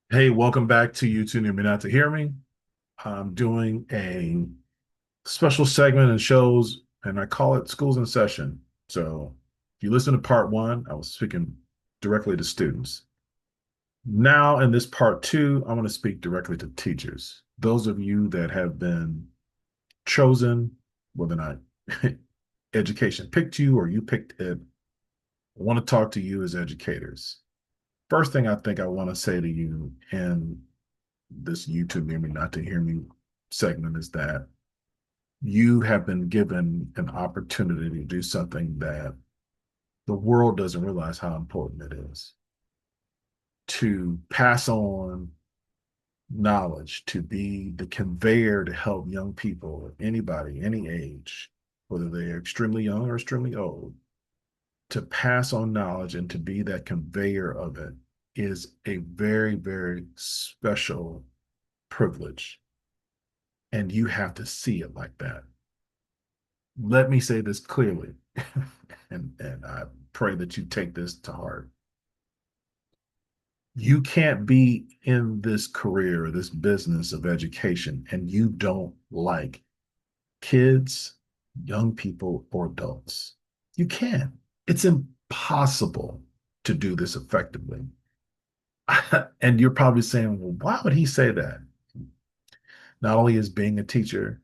Hey, welcome back to You Tune In Me Not to Hear Me. I'm doing a special segment and shows, and I call it Schools in Session. So if you listen to part one, I was speaking directly to students. Now, in this part two, I want to speak directly to teachers. Those of you that have been chosen, whether or not education picked you or you picked it, I want to talk to you as educators. First thing I think I want to say to you in this YouTube Hear Me Not to Hear Me segment is that you have been given an opportunity to do something that the world doesn't realize how important it is to pass on knowledge, to be the conveyor to help young people, anybody, any age, whether they're extremely young or extremely old, to pass on knowledge and to be that conveyor of it is a very, very special privilege. And you have to see it like that. Let me say this clearly, and I pray that you take this to heart. You can't be in this career, this business of education, and you don't like kids, young people, or adults. You can't. It's impossible to do this effectively. And you're probably saying, well, why would he say that? Not only is being a teacher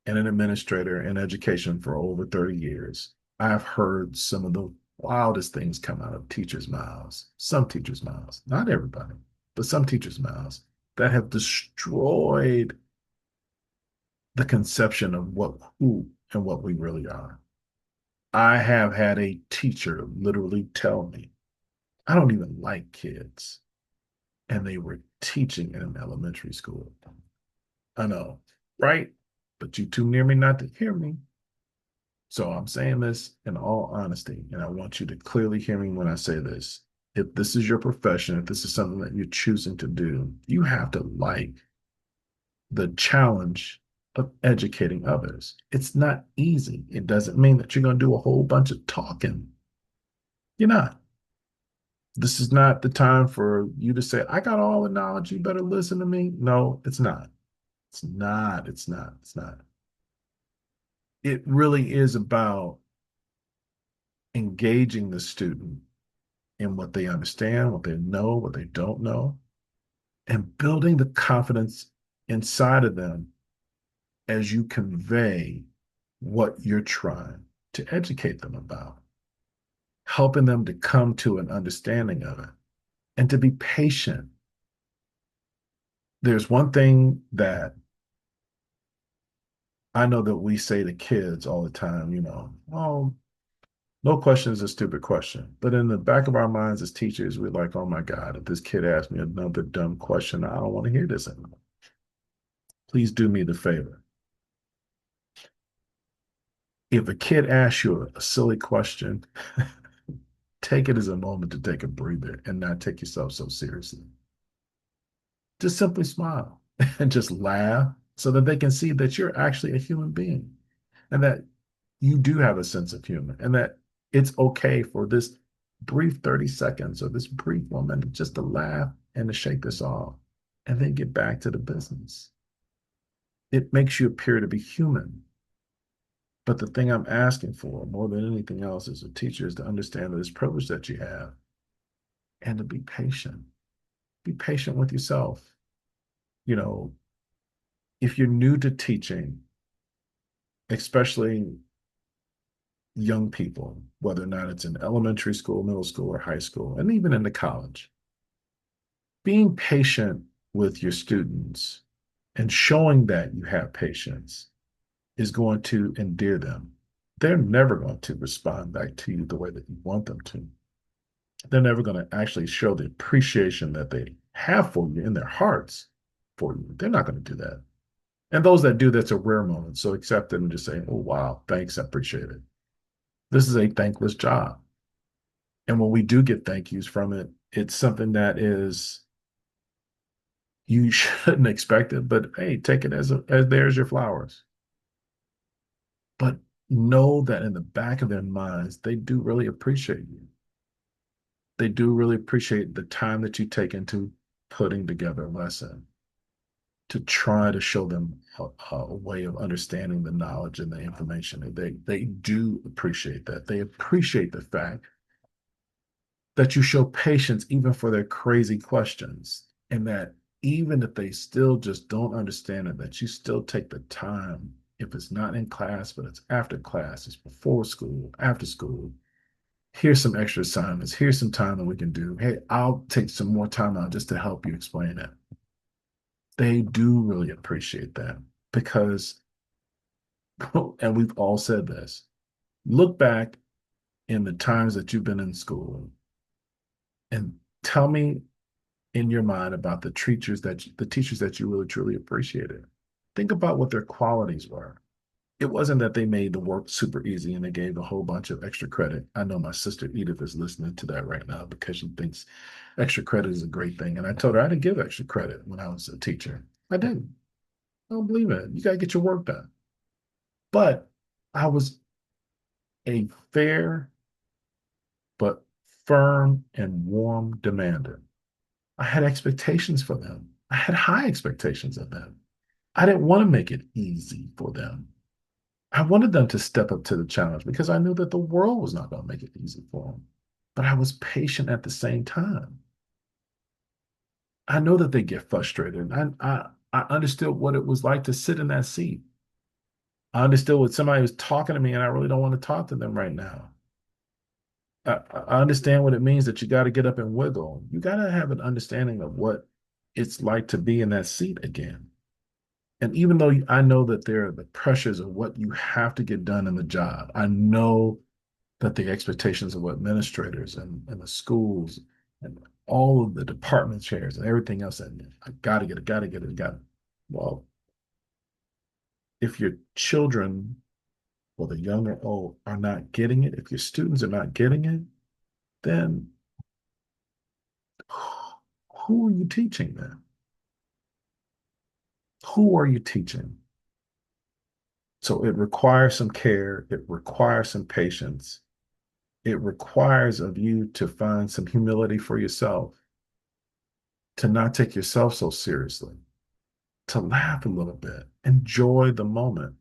and an administrator in education for over 30 years, I've heard some of the wildest things come out of teachers' mouths, some teachers' mouths, not everybody, but some teachers' mouths that have destroyed the conception of who and what we really are. I have had a teacher literally tell me, I don't even like kids. And they were teaching in an elementary school. I know, right? But you too near me not to hear me. So I'm saying this in all honesty, and I want you to clearly hear me when I say this. If this is your profession, if this is something that you're choosing to do, you have to like the challenge of educating others. It's not easy. It doesn't mean that you're going to do a whole bunch of talking. You're not. This is not the time for you to say, I got all the knowledge. You better listen to me. No, it's not. It's not. It's not. It's not. It really is about engaging the student in what they understand, what they know, what they don't know, and building the confidence inside of them as you convey what you're trying to educate them about, helping them to come to an understanding of it and to be patient. There's one thing that I know that we say to kids all the time, oh, no question is a stupid question. But in the back of our minds as teachers, we're like, oh my God, if this kid asks me another dumb question, I don't want to hear this anymore. Please do me the favor. If a kid asks you a silly question, take it as a moment to take a breather and not take yourself so seriously. Just simply smile and just laugh so that they can see that you're actually a human being and that you do have a sense of humor and that it's okay for this brief 30 seconds or this brief moment just to laugh and to shake this off and then get back to the business. It makes you appear to be human. But the thing I'm asking for more than anything else as a teacher is to understand this privilege that you have and to be patient. Be patient with yourself. You know, if you're new to teaching, especially young people, whether or not it's in elementary school, middle school, or high school, and even into college, being patient with your students and showing that you have patience is going to endear them. They're never going to respond back to you the way that you want them to. They're never going to actually show the appreciation that they have for you in their hearts for you. They're not going to do that. And those that do, that's a rare moment. So accept it and just say, oh, wow, thanks, I appreciate it. This is a thankless job. And when we do get thank yous from it, it's something that is you shouldn't expect it, but hey, take it as there's your flowers. But know that in the back of their minds, they do really appreciate you. They do really appreciate the time that you take into putting together a lesson to try to show them a way of understanding the knowledge and the information. They do appreciate that. They appreciate the fact that you show patience even for their crazy questions, and that even if they still just don't understand it, that you still take the time, if it's not in class, but it's after class, it's before school, after school. Here's some extra assignments. Here's some time that we can do. Hey, I'll take some more time out just to help you explain it. They do really appreciate that because, and we've all said this, look back in the times that you've been in school and tell me in your mind about the teachers that you really truly appreciated. Think about what their qualities were. It wasn't that they made the work super easy and they gave a whole bunch of extra credit. I know my sister Edith is listening to that right now because she thinks extra credit is a great thing. And I told her I didn't give extra credit when I was a teacher. I didn't. I don't believe it. You got to get your work done. But I was a fair but firm and warm demander. I had expectations for them. I had high expectations of them. I didn't want to make it easy for them. I wanted them to step up to the challenge because I knew that the world was not going to make it easy for them. But I was patient at the same time. I know that they get frustrated. I understood what it was like to sit in that seat. I understood what somebody was talking to me and I really don't want to talk to them right now. I understand what it means that you got to get up and wiggle. You got to have an understanding of what it's like to be in that seat again. And even though I know that there are the pressures of what you have to get done in the job, I know that the expectations of what administrators and the schools and all of the department chairs and everything else, that I got to get it, got to get it, got it. Well, if your children, whether young or old, are not getting it, if your students are not getting it, then who are you teaching then? Who are you teaching? So it requires some care, it requires some patience, it requires of you to find some humility for yourself, to not take yourself so seriously, to laugh a little bit, enjoy the moment,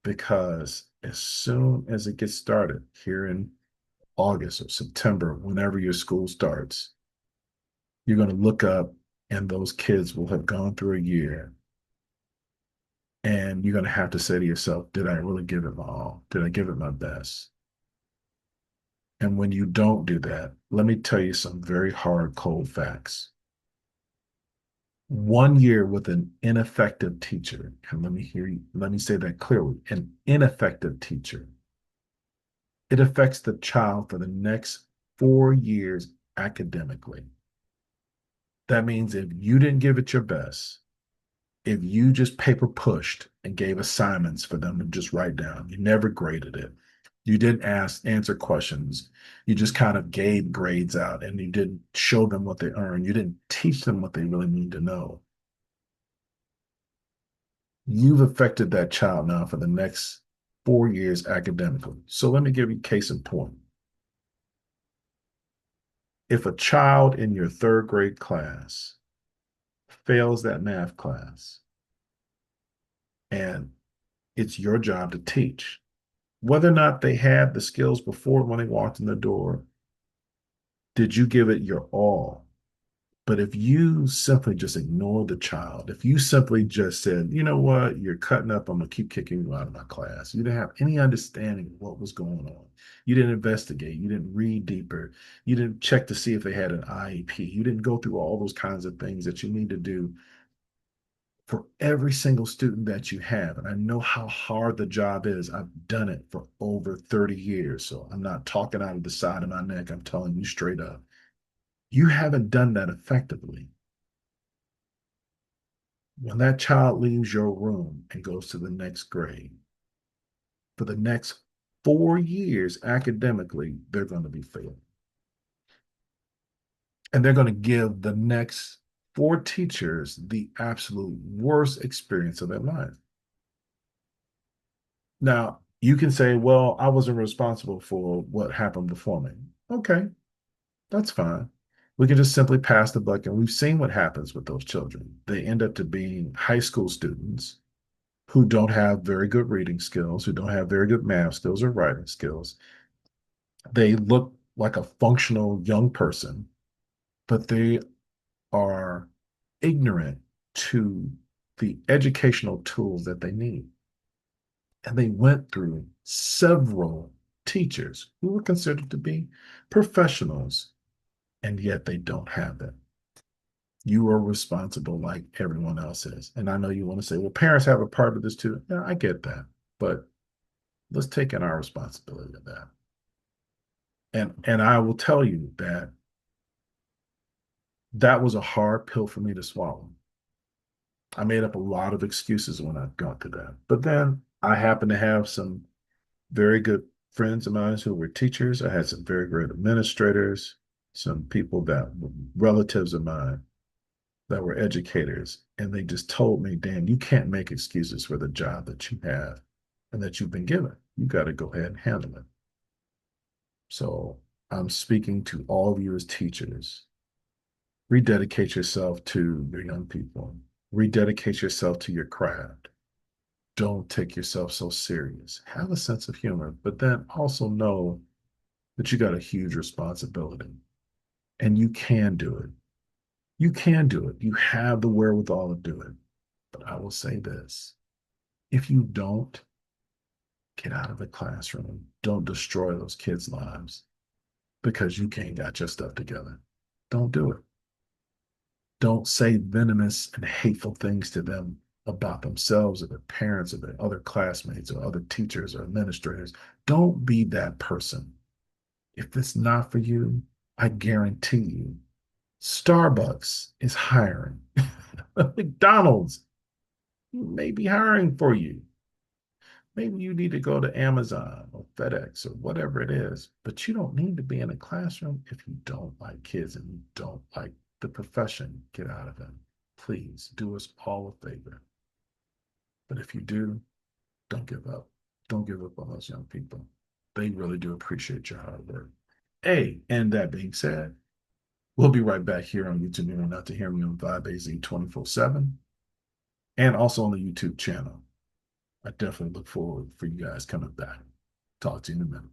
because as soon as it gets started here in August or September, whenever your school starts, you're going to look up and those kids will have gone through a year. And you're going to have to say to yourself, did I really give it my all? Did I give it my best? And when you don't do that, let me tell you some very hard, cold facts. 1 year with an ineffective teacher, and let me say that clearly, an ineffective teacher, it affects the child for the next 4 years academically. That means if you didn't give it your best, if you just paper pushed and gave assignments for them to just write down, you never graded it. You didn't answer questions. You just kind of gave grades out and you didn't show them what they earned. You didn't teach them what they really need to know. You've affected that child now for the next 4 years academically. So let me give you case in point. If a child in your third grade class fails that math class and it's your job to teach, whether or not they had the skills before when they walked in the door, did you give it your all? But if you simply just ignored the child, if you simply just said, you know what, you're cutting up, I'm going to keep kicking you out of my class, you didn't have any understanding of what was going on. You didn't investigate. You didn't read deeper. You didn't check to see if they had an IEP. You didn't go through all those kinds of things that you need to do for every single student that you have. And I know how hard the job is. I've done it for over 30 years. So I'm not talking out of the side of my neck. I'm telling you straight up. You haven't done that effectively. When that child leaves your room and goes to the next grade, for the next 4 years academically, they're going to be failing. And they're going to give the next four teachers the absolute worst experience of their life. Now, you can say, well, I wasn't responsible for what happened before me. Okay, that's fine. We can just simply pass the buck. And we've seen what happens with those children. They end up to being high school students who don't have very good reading skills, who don't have very good math skills or writing skills. They look like a functional young person, but they are ignorant to the educational tools that they need. And they went through several teachers who were considered to be professionals, and yet they don't have them. You are responsible like everyone else is. And I know you want to say, well, parents have a part of this too. Yeah, I get that. But let's take in our responsibility of that. And I will tell you that that was a hard pill for me to swallow. I made up a lot of excuses when I got to that. But then I happened to have some very good friends of mine who were teachers. I had some very great administrators, some people that were relatives of mine that were educators. And they just told me, Dan, you can't make excuses for the job that you have and that you've been given. You got to go ahead and handle it. So I'm speaking to all of you as teachers. Rededicate yourself to your young people. Rededicate yourself to your craft. Don't take yourself so serious. Have a sense of humor, but then also know that you got a huge responsibility and you can do it. You can do it. You have the wherewithal to do it. But I will say this, if you don't, get out of the classroom. Don't destroy those kids' lives because you can't got your stuff together. Don't do it. Don't say venomous and hateful things to them about themselves or their parents or their other classmates or other teachers or administrators. Don't be that person. If it's not for you, I guarantee you, Starbucks is hiring. McDonald's may be hiring for you. Maybe you need to go to Amazon or FedEx or whatever it is, but you don't need to be in a classroom if you don't like kids and you don't like the profession. Get out of it. Please do us all a favor. But if you do, don't give up. Don't give up on those young people. They really do appreciate your hard work. Hey, and that being said, we'll be right back here on YouTube Hearing Not to Hear Me on Vibe AZ 24/7 and also on the YouTube channel. I definitely look forward for you guys coming back. Talk to you in a minute.